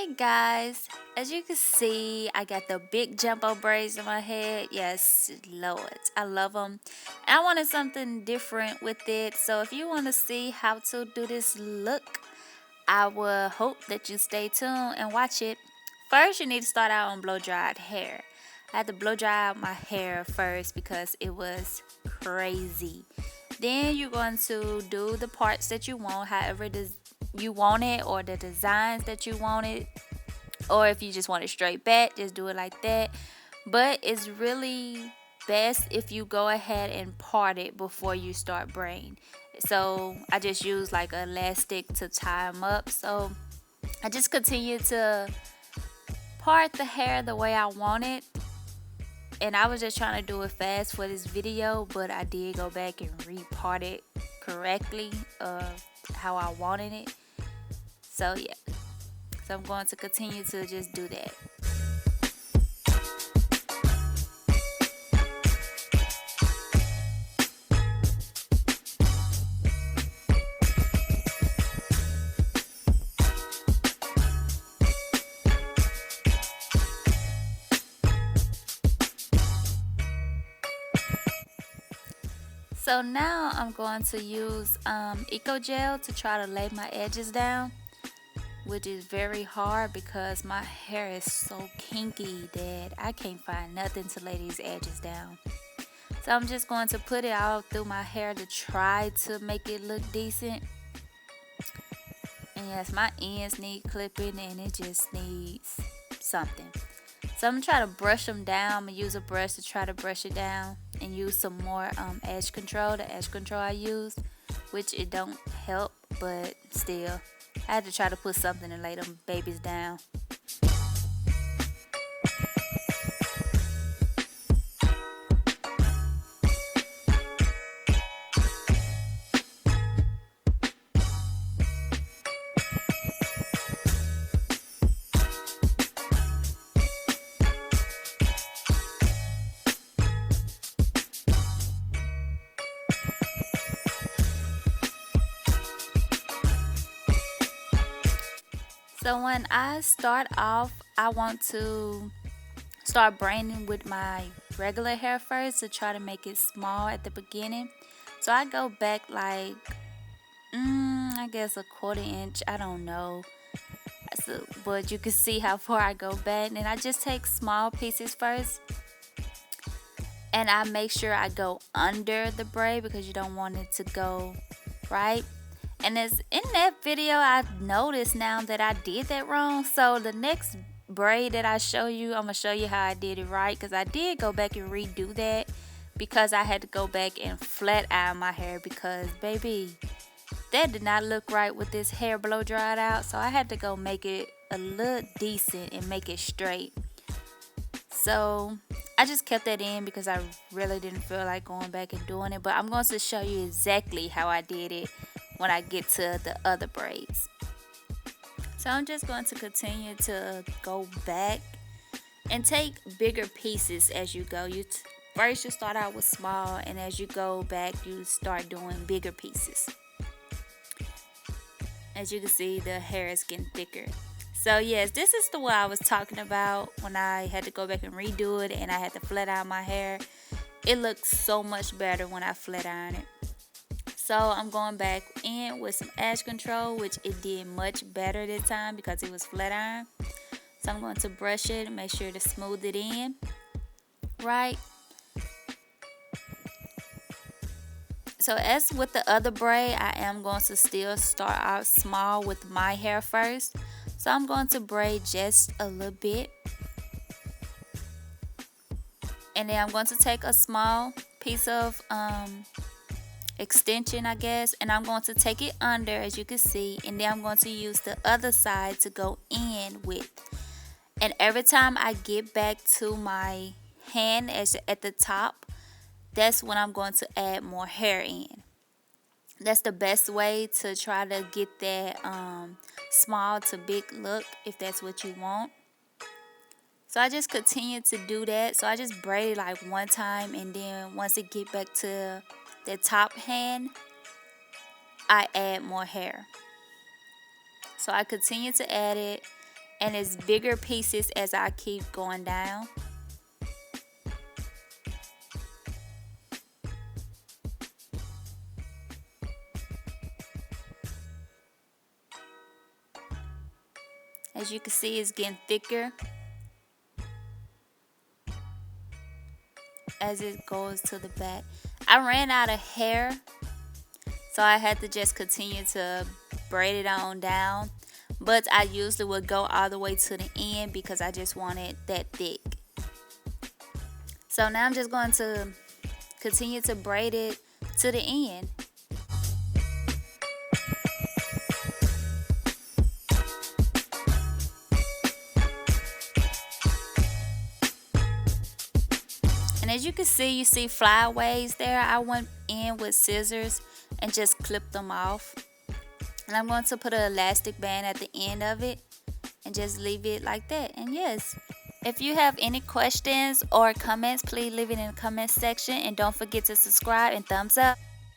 Hey guys, as you can see, I got the big jumbo braids in my head. Yes, Lord, I love them. And I wanted something different with it. So if you want to see how to do this look, I will hope that you stay tuned and watch it. First, you need to start out on blow dried hair. I had to blow dry out my hair first because it was crazy. Then you're going to do the parts that you want, however you want it, or the designs that you want it, or if you just want it straight back, just do it like that. But it's really best if you go ahead and part it before you start braiding. So I just use like elastic to tie them up. So I just continue to part the hair the way I want it. And I was just trying to do it fast for this video, but I did go back and repart it correctly of how I wanted it. So yeah, so I'm going to continue to just do that. So now I'm going to use Eco Gel to try to lay my edges down, which is very hard because my hair is so kinky that I can't find nothing to lay these edges down. So I'm just going to put it all through my hair to try to make it look decent. And yes, my ends need clipping and it just needs something. So I'm going to try to brush them down. I'm going to use a brush to try to brush it down and use some more edge control, the edge control I used, which it don't help, but still, I had to try to put something to lay them babies down. So when I start off, I want to start braiding with my regular hair first to try to make it small at the beginning. So I go back like, I guess a 1/4 inch, I don't know. So, but you can see how far I go back. And I just take small pieces first. And I make sure I go under the braid because you don't want it to go right. And as in that video, I noticed now that I did that wrong. So the next braid that I show you, I'm going to show you how I did it right. Because I did go back and redo that. Because I had to go back and flat iron my hair. Because, baby, that did not look right with this hair blow dried out. So I had to go make it a little decent and make it straight. So I just kept that in because I really didn't feel like going back and doing it. But I'm going to show you exactly how I did it when I get to the other braids. So I'm just going to continue to go back and take bigger pieces as you go. First you start out with small, and as you go back you start doing bigger pieces. As you can see, the hair is getting thicker. So yes, this is the one I was talking about when I had to go back and redo it and I had to flat iron my hair. It looks so much better when I flat iron it. So I'm going back in with some edge control, which it did much better this time because it was flat iron. So I'm going to brush it and make sure to smooth it in, right? So as with the other braid, I am going to still start out small with my hair first. So I'm going to braid just a little bit. And then I'm going to take a small piece of extension, I guess, and I'm going to take it under, as you can see, and then I'm going to use the other side to go in with. And every time I get back to my hand at the top, that's when I'm going to add more hair in. That's the best way to try to get that small to big look, if that's what you want. So I just continue to do that. So I just braid it like one time, and then once it get back to the top hand, I add more hair. So I continue to add it, and it's bigger pieces as I keep going down. As you can see, it's getting thicker as it goes to the back. I ran out of hair, so I had to just continue to braid it on down. But I usually would go all the way to the end because I just want it that thick. So now I'm just going to continue to braid it to the end. And as you can see, you see flyaways there. I went in with scissors and just clipped them off. And I'm going to put an elastic band at the end of it and just leave it like that. And yes, if you have any questions or comments, please leave it in the comment section. And don't forget to subscribe and thumbs up.